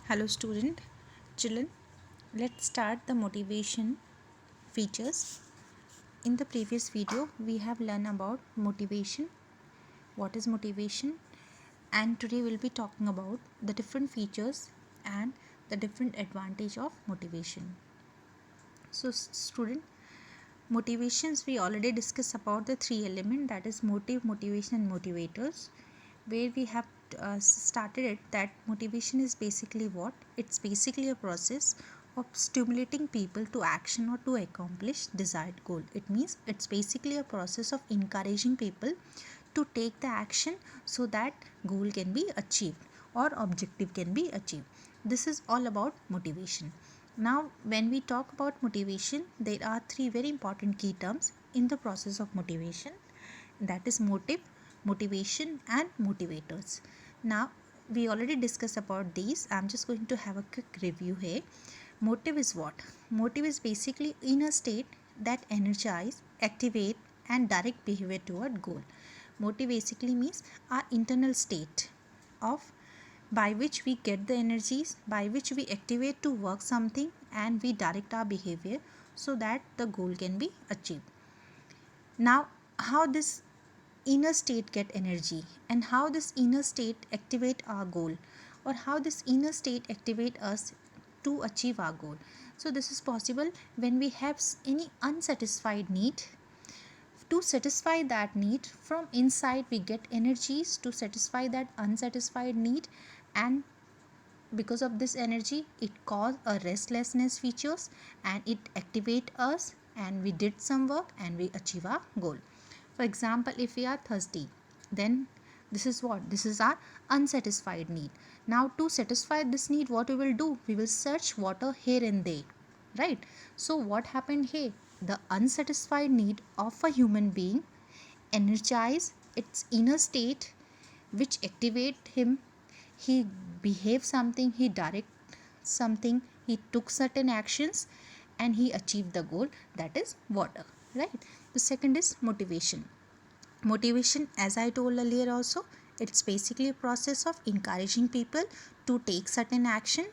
Hello student, children, let's start the motivation features. In the previous video, we have learned about motivation, what is motivation, and today we'll be talking about the different features and the different advantage of motivation. So student, motivations we already discussed about the three elements, that is motive, motivation and motivators, where we have started it that motivation is basically what? It's basically a process of stimulating people to action or to accomplish desired goal. It means it's basically a process of encouraging people to take the action so that goal can be achieved or objective can be achieved. This is all about motivation. Now when we talk about motivation, there are three very important key terms in the process of motivation, that is motive, motivation and motivators. Now we already discussed about these. I'm just going to have a quick review here. Motive is what? Motive is basically inner state that energize, activate and direct behavior toward goal. Motive basically means our internal state of by which we get the energies, by which we activate to work something and we direct our behavior so that the goal can be achieved. Now how this inner state get energy and how this inner state activate our goal, or how this inner state activate us to achieve our goal. So this is possible when we have any unsatisfied need. To satisfy that need from inside, we get energies to satisfy that unsatisfied need, and because of this energy it cause a restlessness features and it activate us and we did some work and we achieve our goal. For example, if we are thirsty, then this is what? This is our unsatisfied need. Now to satisfy this need, what we will do? We will search water here and there, right? So what happened here? The unsatisfied need of a human being energize its inner state, which activate him. He behaved something, he direct something, he took certain actions and he achieved the goal, that is water, right? The second is motivation. Motivation, as I told earlier also, it's basically a process of encouraging people to take certain action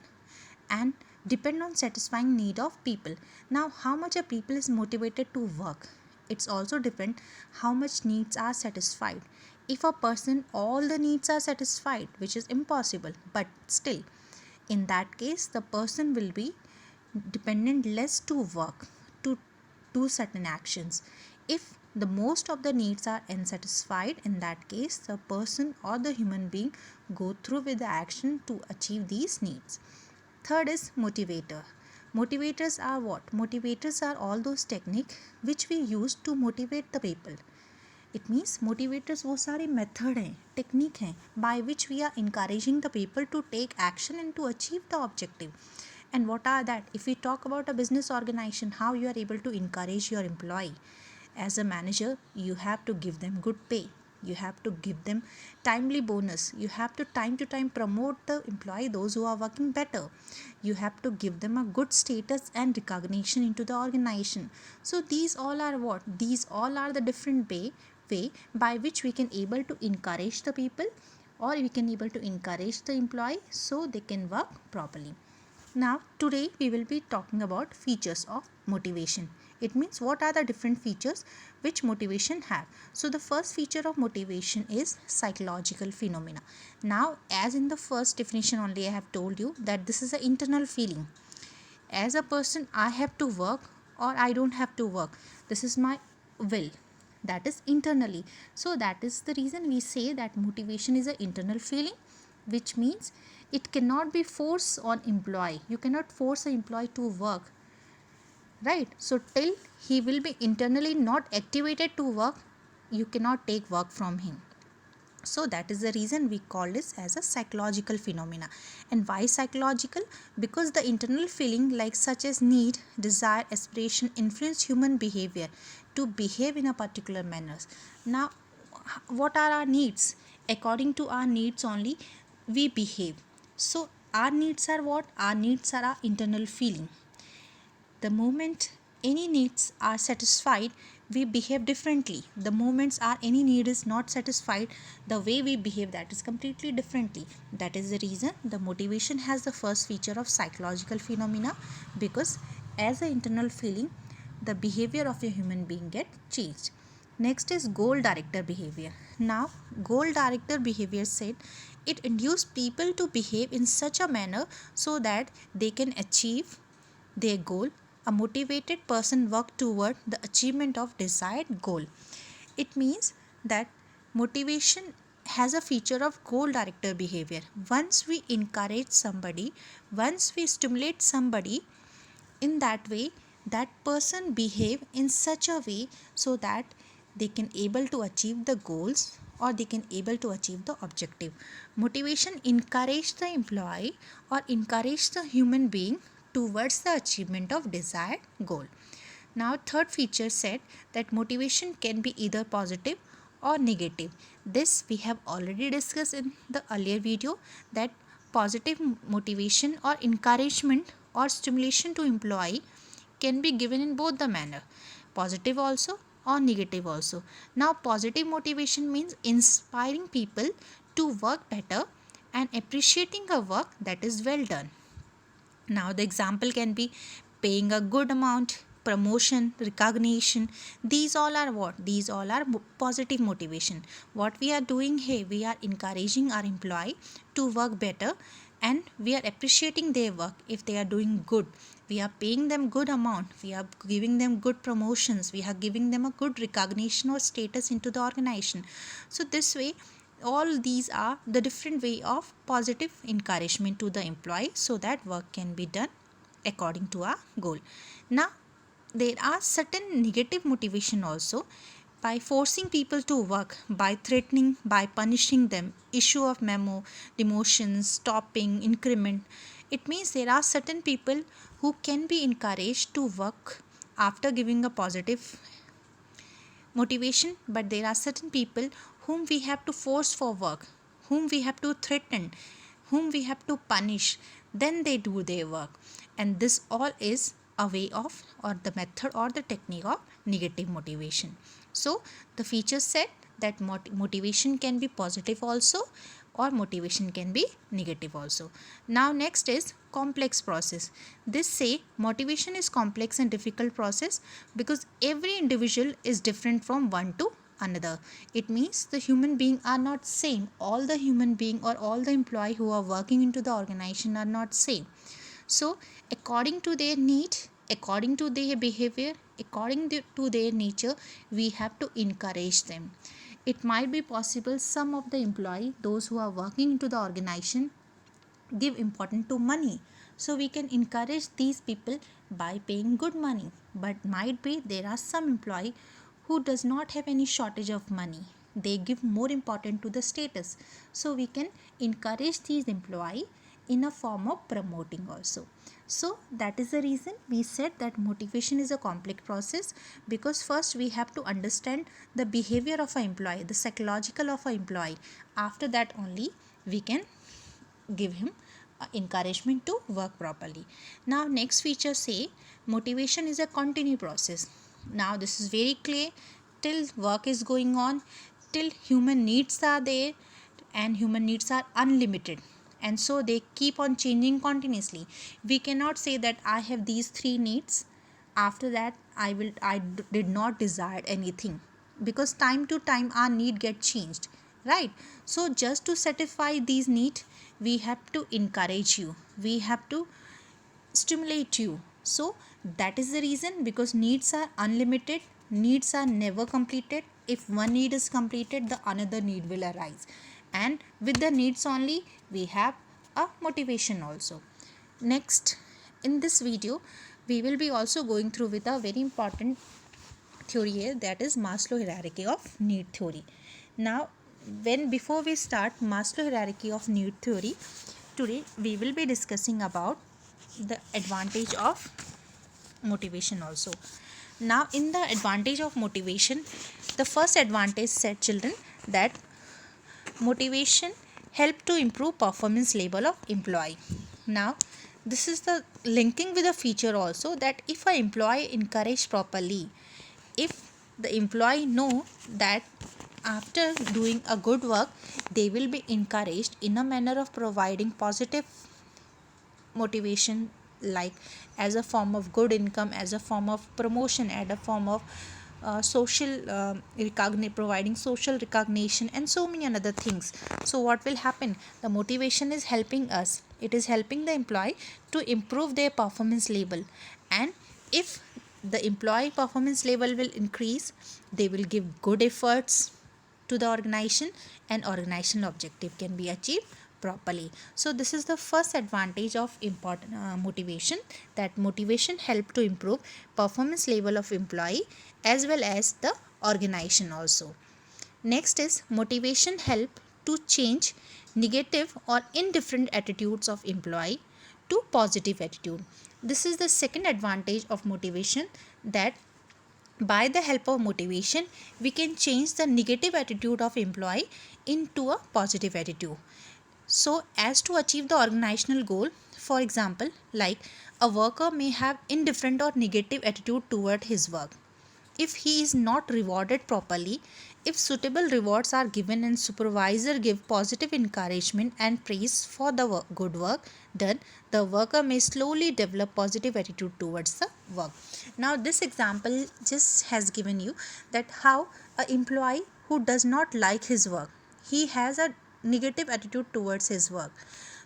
and depend on satisfying need of people. Now how much a people is motivated to work, it's also depend how much needs are satisfied. If a person all the needs are satisfied, which is impossible, but still in that case the person will be dependent less to work, to do certain actions. If the most of the needs are unsatisfied, in that case the person or the human being go through with the action to achieve these needs. Third is motivator. Motivators are what? Motivators are all those techniques which we use to motivate the people. It means motivators वो सारे method हैं, technique हैं by which we are encouraging the people to take action and to achieve the objective. And what are that? If we talk about a business organization, how you are able to encourage your employee? As a manager, you have to give them good pay. You have to give them timely bonus. You have to time promote the employee, those who are working better. You have to give them a good status and recognition into the organization. So these all are what? These all are the different way by which we can able to encourage the people, or we can able to encourage the employee so they can work properly. Now today we will be talking about features of motivation. It means what are the different features which motivation have. So the first feature of motivation is psychological phenomena. Now as in the first definition only I have told you that this is an internal feeling. As a person I have to work or I don't have to work. This is my will. That is internally. So that is the reason we say that motivation is an internal feeling, which means it cannot be forced on employee. You cannot force an employee to work, right? So till he will be internally not activated to work, you cannot take work from him. So that is the reason we call this as a psychological phenomena. And why psychological? Because the internal feeling like such as need, desire, aspiration influence human behavior to behave in a particular manner. Now what are our needs? According to our needs only we behave. So our needs are what? Our needs are our internal feeling. The moment any needs are satisfied, we behave differently. The moments our any need is not satisfied, the way we behave, that is completely differently. That is the reason the motivation has the first feature of psychological phenomena, because as an internal feeling, the behavior of a human being get changed. Next is goal director behavior. Now, goal director behavior said it induces people to behave in such a manner so that they can achieve their goal. A motivated person works toward the achievement of desired goal. It means that motivation has a feature of goal director behavior. Once we encourage somebody, once we stimulate somebody, in that way that person behave in such a way so that they can able to achieve the goals, or they can able to achieve the objective. Motivation encourage the employee or encourage the human being towards the achievement of desired goal. Now, third feature said that motivation can be either positive or negative. This we have already discussed in the earlier video, that positive motivation or encouragement or stimulation to employee can be given in both the manner, positive also or negative also. Now, positive motivation means inspiring people to work better and appreciating a work that is well done. Now, the example can be paying a good amount, promotion, recognition. These all are what? These all are positive motivation. What we are doing here, we are encouraging our employee to work better, and we are appreciating their work if they are doing good. We are paying them good amount. We are giving them good promotions. We are giving them a good recognition or status into the organization. So this way, all these are the different way of positive encouragement to the employee so that work can be done according to our goal. Now, there are certain negative motivation also, by forcing people to work, by threatening, by punishing them, issue of memo, demotions, stopping, increment. It means there are certain people who can be encouraged to work after giving a positive motivation, but there are certain people whom we have to force for work, whom we have to threaten, whom we have to punish, then they do their work. And this all is a way of, or the method or the technique of negative motivation. So the feature said that motivation can be positive also, or motivation can be negative also. Now next is complex process. This say motivation is complex and difficult process because every individual is different from one to another. It means the human being are not same. All the human being or all the employee who are working into the organization are not same. So according to their need, according to their behavior, according to their nature, we have to encourage them. It might be possible some of the employee, those who are working into the organization, give importance to money, so we can encourage these people by paying good money. But might be there are some employee who does not have any shortage of money, they give more importance to the status, so we can encourage these employee in a form of promoting also. So that is the reason we said that motivation is a complex process, because first we have to understand the behavior of an employee, the psychological of an employee. After that only we can give him encouragement to work properly. Now next feature say motivation is a continuous process. Now this is very clear, till work is going on, till human needs are there, and human needs are unlimited, and so they keep on changing continuously. We cannot say that I have these three needs, after that I did not desire anything, because time to time our need get changed, right? So just to satisfy these needs, we have to encourage you, we have to stimulate you. So that is the reason, because needs are unlimited, needs are never completed. If one need is completed, the another need will arise, and with the needs only we have a motivation also. Next, in this video we will be also going through with a very important theory here, that is Maslow hierarchy of need theory. Now, when before we start Maslow hierarchy of need theory, today we will be discussing about the advantage of motivation also. Now in the advantage of motivation, the first advantage said children that motivation help to improve performance level of employee. Now this is the linking with a feature also, that if an employee encouraged properly, if the employee know that after doing a good work, they will be encouraged in a manner of providing positive motivation, like as a form of good income, as a form of promotion, as a form of providing social recognition, and so many another things. So what will happen? The motivation is helping us, it is helping the employee to improve their performance level. And if the employee performance level will increase, they will give good efforts to the organization, and organizational objective can be achieved properly. So this is the first advantage of important motivation, that motivation help to improve performance level of employee as well as the organization also. Next is motivation help to change negative or indifferent attitudes of employee to positive attitude. This is the second advantage of motivation, that by the help of motivation we can change the negative attitude of employee into a positive attitude, so as to achieve the organizational goal. For example, like a worker may have indifferent or negative attitude toward his work. If he is not rewarded properly, if suitable rewards are given and supervisor give positive encouragement and praise for the good work done, the worker may slowly develop positive attitude towards the work. Now this example just has given you that how a employee who does not like his work, he has a negative attitude towards his work.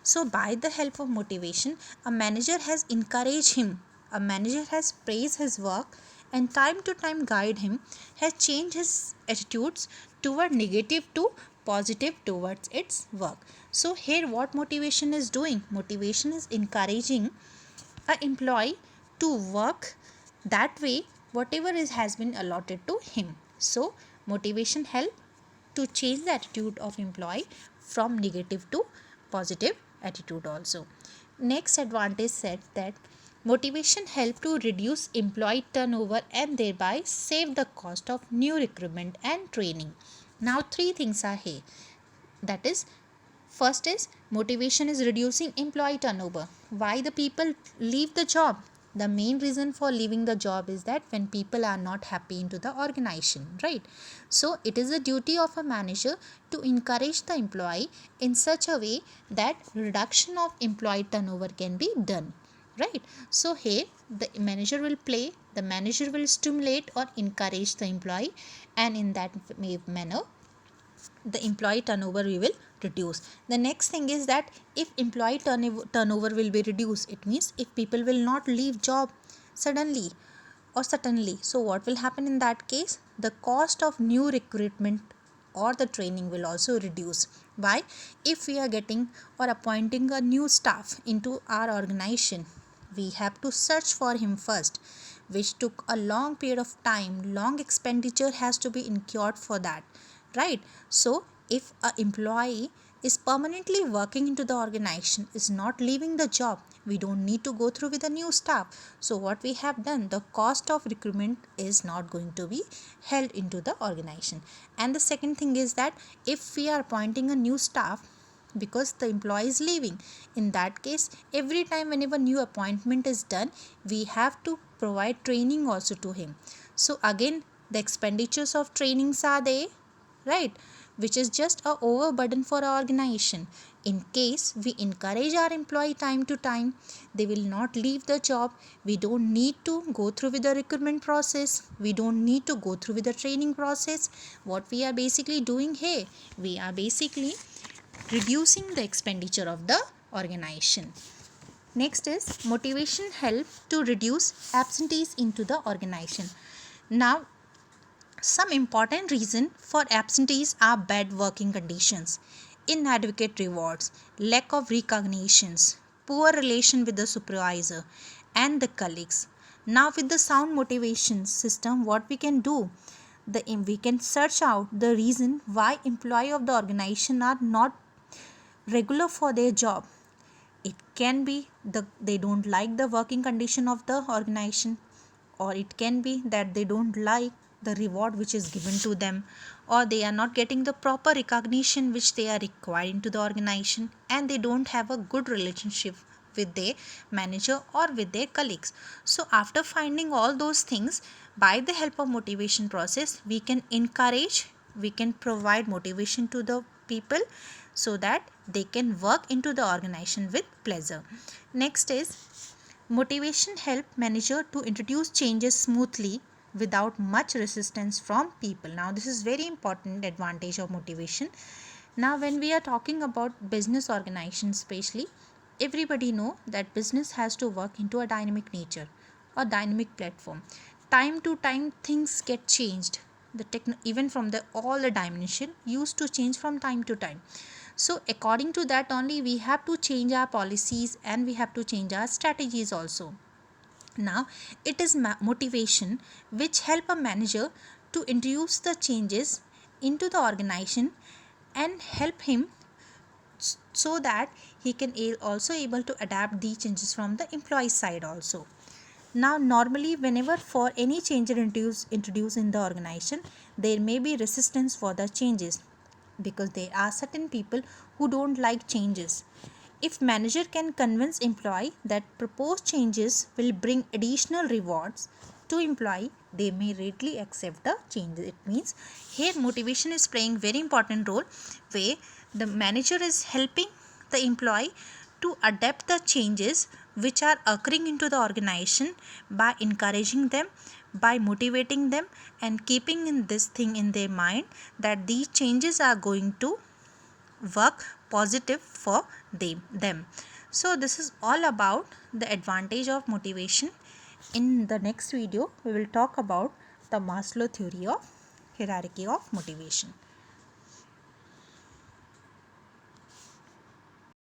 So by the help of motivation, a manager has encouraged him, a manager has praised his work and time to time guide him, has changed his attitudes toward negative to positive towards its work. So here what motivation is doing? Motivation is encouraging a employee to work that way whatever has been allotted to him. So motivation help to change the attitude of employee from negative to positive attitude also. Next advantage said that motivation help to reduce employee turnover and thereby save the cost of new recruitment and training. Now three things are here, that is, first is motivation is reducing employee turnover. Why the people leave the job? The main reason for leaving the job is that when people are not happy into the organization, right? So it is a duty of a manager to encourage the employee in such a way that reduction of employee turnover can be done, right? So here the manager will play, the manager will stimulate or encourage the employee, and in that manner the employee turnover we will reduce. The next thing is that if employee turnover will be reduced, it means if people will not leave job suddenly or certainly, so what will happen in that case? The cost of new recruitment or the training will also reduce. Why? If we are getting or appointing a new staff into our organization, we have to search for him first, which took a long period of time, long expenditure has to be incurred for that, right? So if a employee is permanently working into the organization, is not leaving the job, we don't need to go through with a new staff. So what we have done, the cost of recruitment is not going to be held into the organization. And the second thing is that if we are appointing a new staff because the employee is leaving, in that case every time whenever new appointment is done, we have to provide training also to him. So again the expenditures of trainings are there, right, which is just a overburden for our organization. In case we encourage our employee time to time, they will not leave the job. We don't need to go through with the recruitment process, we don't need to go through with the training process. What we are basically doing here, we are basically reducing the expenditure of the organization. Next is motivation help to reduce absentees into the organization. Now some important reasons for absentees are bad working conditions, inadequate rewards, lack of recognitions, poor relation with the supervisor and the colleagues. Now with the sound motivation system, what we can do? We can search out the reason why employee of the organization are not regular for their job. It can be they don't like the working condition of the organization, or it can be that they don't like the reward which is given to them, or they are not getting the proper recognition which they are requiring to the organization, and they don't have a good relationship with their manager or with their colleagues. So after finding all those things, By the help of motivation process, we can encourage, we can provide motivation to the people so that they can work into the organization with pleasure. Next is motivation help manager to introduce changes smoothly without much resistance from people. Now this is very important advantage of motivation. Now when we are talking about business organization especially, everybody know that business has to work into a dynamic nature, a dynamic platform. Time to time things get changed. Even from the all the dimension used to change from time to time. So according to that only we have to change our policies and we have to change our strategies also. Now it is motivation which help a manager to introduce the changes into the organization and help him so that he can also able to adapt the changes from the employee side also. Now normally whenever for any change introduced in the organization, there may be resistance for the changes because there are certain people who don't like changes. If manager can convince employee that proposed changes will bring additional rewards to employee, they may readily accept the changes. It means here motivation is playing very important role where the manager is helping the employee to adapt the changes which are occurring into the organization by encouraging them, by motivating them, and keeping in this thing in their mind that these changes are going to work positive for them. So this is all about the advantage of motivation. In the next video we will talk about the Maslow theory of hierarchy of motivation.